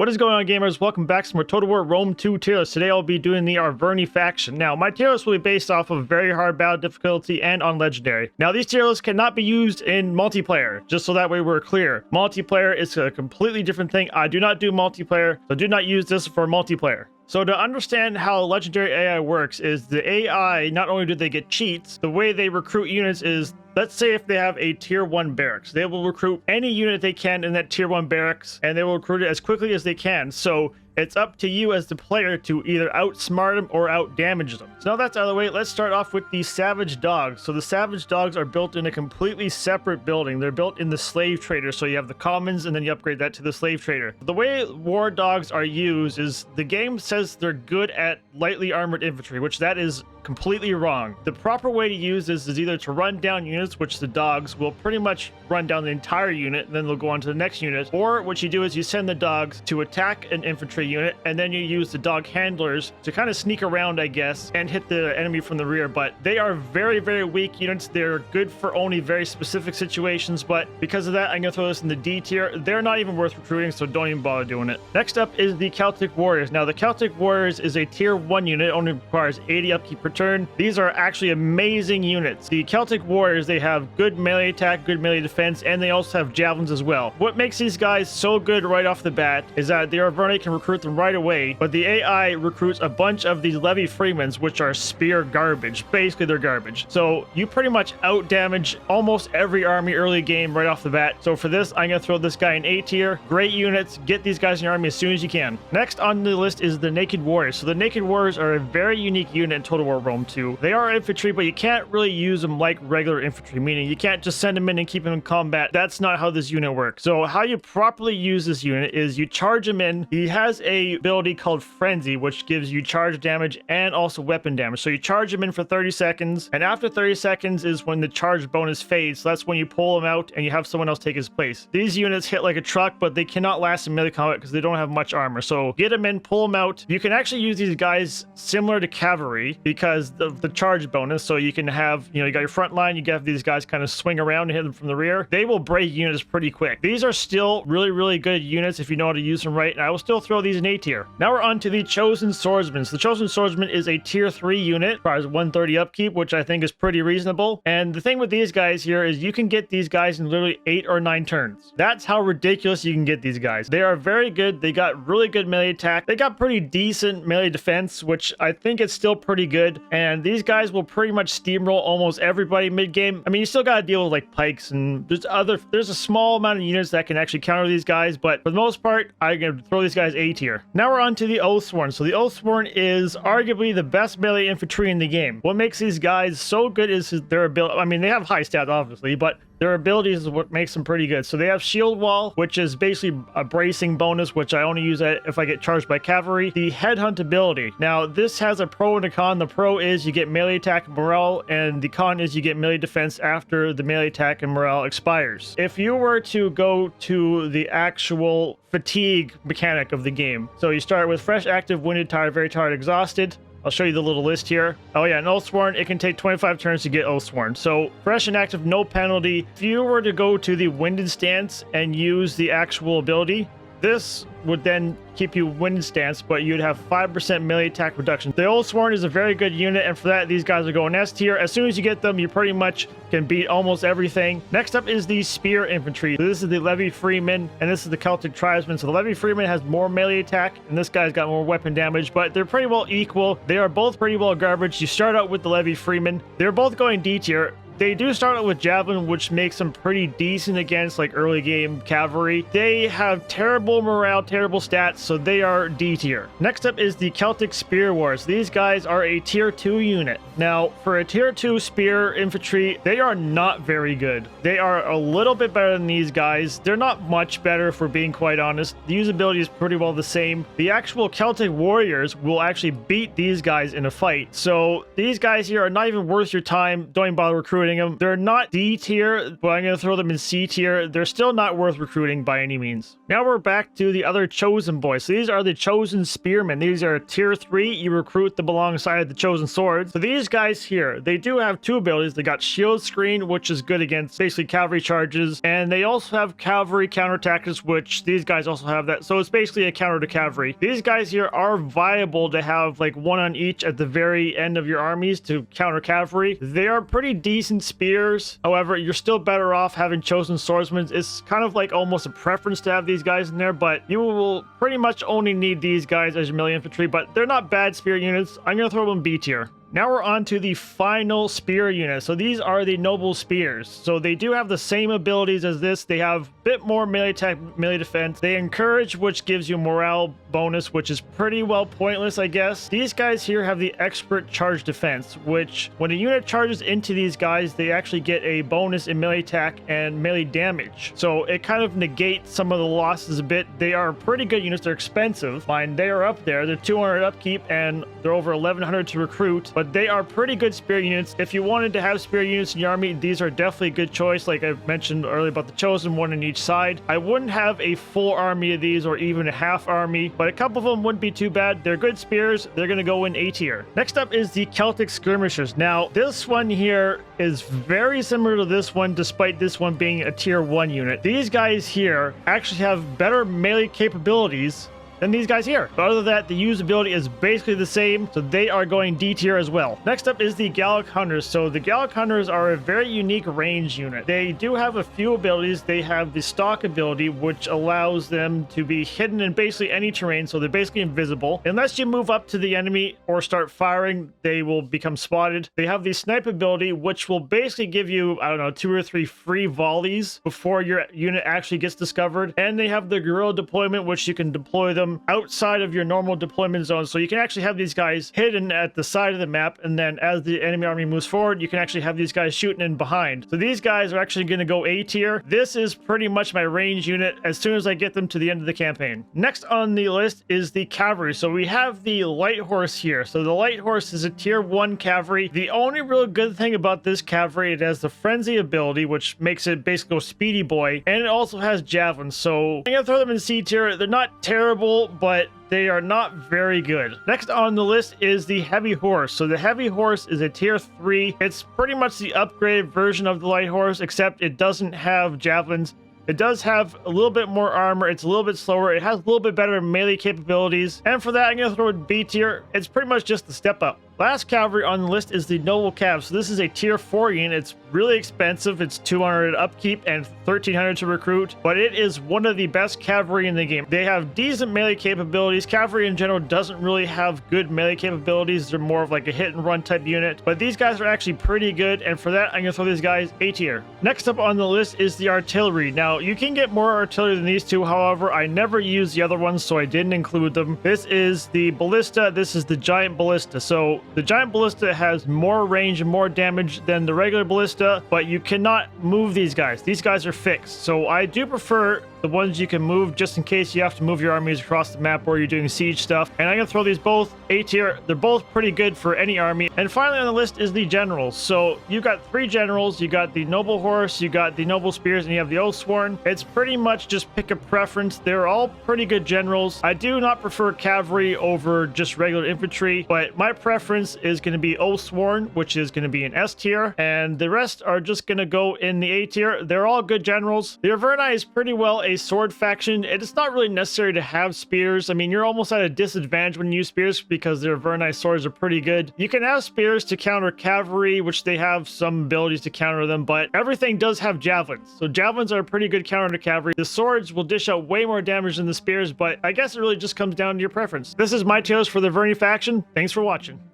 What is going on, gamers? Welcome back to some more Total War Rome 2 tier lists. Today I'll be doing the Arverni faction. Now, my tier list will be based off of very hard battle difficulty and on legendary. Now, these tier lists cannot be used in multiplayer, just so that way we're clear. Multiplayer is a completely different thing. I do not do multiplayer, so do not use this for multiplayer. So to understand how legendary AI works is the AI, not only do they get cheats, the way they recruit units is, let's say if they have a tier 1 barracks, they will recruit any unit they can in that tier 1 barracks, and they will recruit it as quickly as they can. So it's up to you as the player to either outsmart them or outdamage them. So now that's out of the way, let's start off with the Savage Dogs. So the Savage Dogs are built in a completely separate building. They're built in the Slave Trader. So you have the Commons and then you upgrade that to the Slave Trader. The way War Dogs are used is the game says they're good at lightly armored infantry, which that is completely wrong. The proper way to use this is either to run down units, which the dogs will pretty much run down the entire unit, and then they'll go on to the next unit, or what you do is you send the dogs to attack an infantry unit, and then you use the dog handlers to kind of sneak around, I guess, and hit the enemy from the rear. But they are very, very weak units. They're good for only very specific situations, but because of that, I'm gonna throw this in the D tier. They're not even worth recruiting, so don't even bother doing it. Next up is the Celtic Warriors. Now, the Celtic Warriors is a tier 1 unit, only requires 80 upkeep per turn. These are actually amazing units. The Celtic Warriors, they have good melee attack, good melee defense, and they also have javelins as well. What makes these guys so good right off the bat is that the Arverni can recruit them right away, but the AI recruits a bunch of these Levy Freemans, which are spear garbage. Basically, they're garbage. So you pretty much out damage almost every army early game right off the bat. So for this, I'm gonna throw this guy in A tier. Great units. Get these guys in your army as soon as you can. Next on the list is the Naked Warriors. So the Naked Warriors are a very unique unit in Total War Rome 2. They are infantry, but you can't really use them like regular infantry, meaning you can't just send them in and keep them in combat. That's not how this unit works. So how you properly use this unit is you charge him in. He has a ability called Frenzy, which gives you charge damage and also weapon damage. So you charge him in for 30 seconds, and after 30 seconds is when the charge bonus fades. So that's when you pull him out and you have someone else take his place. These units hit like a truck, but they cannot last in melee combat because they don't have much armor. So get them in, pull them out. You can actually use these guys similar to cavalry because of the charge bonus. So you can have, you got your front line, you have these guys kind of swing around and hit them from the rear. They will break units pretty quick. These are still really, really good units if you know how to use them right, and I will still throw these in A tier. Now we're on to the Chosen Swordsman. So the Chosen Swordsman is a tier 3 unit, requires 130 upkeep, which I think is pretty reasonable. And the thing with these guys here is you can get these guys in literally 8 or 9 turns. That's how ridiculous you can get these guys. They are very good. They got really good melee attack. They got pretty decent melee defense, which I think is still pretty good. And these guys will pretty much steamroll almost everybody mid-game. I mean, you still got to deal with like pikes, and there's a small amount of units that can actually counter these guys, but for the most part, I'm going to throw these guys A tier. Now we're on to the Oathsworn. So the Oathsworn is arguably the best melee infantry in the game. What makes these guys so good is their ability. I mean, they have high stats, obviously, but their abilities is what makes them pretty good. So they have Shield Wall, which is basically a bracing bonus, which I only use if I get charged by cavalry. The Headhunt ability. Now, this has a pro and a con. The pro is you get melee attack and morale, and the con is you get melee defense after the melee attack and morale expires. If you were to go to the actual fatigue mechanic of the game, so you start with fresh, active, wounded, tired, very tired, exhausted. I'll show you the little list here. Oh yeah, an Oathsworn, it can take 25 turns to get Oathsworn. So fresh and active, no penalty. If you were to go to the winded stance and use the actual ability, this would then keep you winded stance, but you'd have 5% melee attack reduction. The Oathsworn is a very good unit, and for that, these guys are going S tier. As soon as you get them, you pretty much can beat almost everything. Next up is the Spear Infantry. So this is the Levy Freeman, and this is the Celtic Tribesman. So the Levy Freeman has more melee attack, and this guy's got more weapon damage, but they're pretty well equal. They are both pretty well garbage. You start out with the Levy Freeman. They're both going D tier. They do start out with Javelin, which makes them pretty decent against like early game cavalry. They have terrible morale, terrible stats, so they are D tier. Next up is the Celtic Spear Wars. These guys are a tier 2 unit. Now, for a tier 2 spear infantry, they are not very good. They are a little bit better than these guys. They're not much better, if we're being quite honest. The usability is pretty well the same. The actual Celtic Warriors will actually beat these guys in a fight. So these guys here are not even worth your time. Don't even bother recruiting recruiting them. They're not D tier, but I'm going to throw them in C tier. They're still not worth recruiting by any means. Now we're back to the other chosen boys. So these are the chosen spearmen. These are tier 3. You recruit them alongside the chosen swords. So these guys here, they do have 2 abilities. They got shield screen, which is good against basically cavalry charges, and they also have cavalry counterattacks, which these guys also have that. So it's basically a counter to cavalry. These guys here are viable to have like 1 on each at the very end of your armies to counter cavalry. They are pretty decent spears. However, you're still better off having chosen swordsmen. It's kind of like almost a preference to have these guys in there, but you will pretty much only need these guys as your melee infantry, but they're not bad spear units. I'm going to throw them B tier. Now we're on to the final spear unit. So these are the noble spears. So they do have the same abilities as this. They have a bit more melee attack, melee defense. They encourage, which gives you morale bonus, which is pretty well pointless, I guess. These guys here have the expert charge defense, which when a unit charges into these guys, they actually get a bonus in melee attack and melee damage. So it kind of negates some of the losses a bit. They are pretty good units. They're expensive. Mind, they are up there. They're 200 upkeep and they're over 1100 to recruit, but they are pretty good spear units. If you wanted to have spear units in your army, these are definitely a good choice. Like I mentioned earlier about the chosen, 1 on each side. I wouldn't have a full army of these or even a half army, but a couple of them wouldn't be too bad. They're good spears. They're going to go in A tier. Next up is the Celtic skirmishers. Now this one here is very similar to this one, despite this one being a tier 1 unit. These guys here actually have better melee capabilities than these guys here. But other than that, the usability is basically the same, so they are going D tier as well. Next up is the Gallic Hunters. So the Gallic Hunters are a very unique range unit. They do have a few abilities. They have the stalk ability, which allows them to be hidden in basically any terrain, so they're basically invisible. Unless you move up to the enemy or start firing, they will become spotted. They have the snipe ability, which will basically give you, I don't know, 2 or 3 free volleys before your unit actually gets discovered. And they have the guerrilla deployment, which you can deploy them outside of your normal deployment zone, so you can actually have these guys hidden at the side of the map, and then as the enemy army moves forward, you can actually have these guys shooting in behind. So these guys are actually going to go A tier. This is pretty much my range unit as soon as I get them to the end of the campaign. Next on the list is the cavalry. So we have the light horse here. So the light horse is a tier 1 cavalry. The only real good thing about this cavalry, it has the frenzy ability, which makes it basically go speedy boy, and it also has javelins. So I'm gonna throw them in C tier. They're not terrible, but they are not very good. Next on the list is the heavy horse. So the heavy horse is a tier 3. It's pretty much the upgraded version of the light horse, except it doesn't have javelins. It does have a little bit more armor. It's a little bit slower. It has a little bit better melee capabilities. And for that, I'm going to throw it B tier. It's pretty much just the step up. Last cavalry on the list is the Noble Cav. So this is a tier 4 unit. It's really expensive. It's 200 upkeep and 1300 to recruit, but it is one of the best cavalry in the game. They have decent melee capabilities. Cavalry in general doesn't really have good melee capabilities. They're more of like a hit and run type unit, but these guys are actually pretty good. And for that, I'm going to throw these guys A tier. Next up on the list is the artillery. Now you can get more artillery than these two. However, I never used the other ones, so I didn't include them. This is the ballista. This is the giant ballista. So the giant ballista has more range and more damage than the regular ballista, but you cannot move these guys. These guys are fixed. So I do prefer the ones you can move just in case you have to move your armies across the map or you're doing siege stuff. And I'm going to throw these both A tier. They're both pretty good for any army. And finally on the list is the generals. So you got 3 generals. You got the noble horse, you got the noble spears, and you have the Oathsworn. It's pretty much just pick a preference. They're all pretty good generals. I do not prefer cavalry over just regular infantry, but my preference is going to be Oathsworn, which is going to be an S tier, and the rest are just going to go in the A tier. They're all good generals. The Arverni is pretty well a sword faction. It's not really necessary to have spears. I mean, you're almost at a disadvantage when you use spears because the Arverni swords are pretty good. You can have spears to counter cavalry, which they have some abilities to counter them, but everything does have javelins. So javelins are a pretty good counter to cavalry. The swords will dish out way more damage than the spears, but I guess it really just comes down to your preference. This is my tiers for the Arverni faction. Thanks for watching.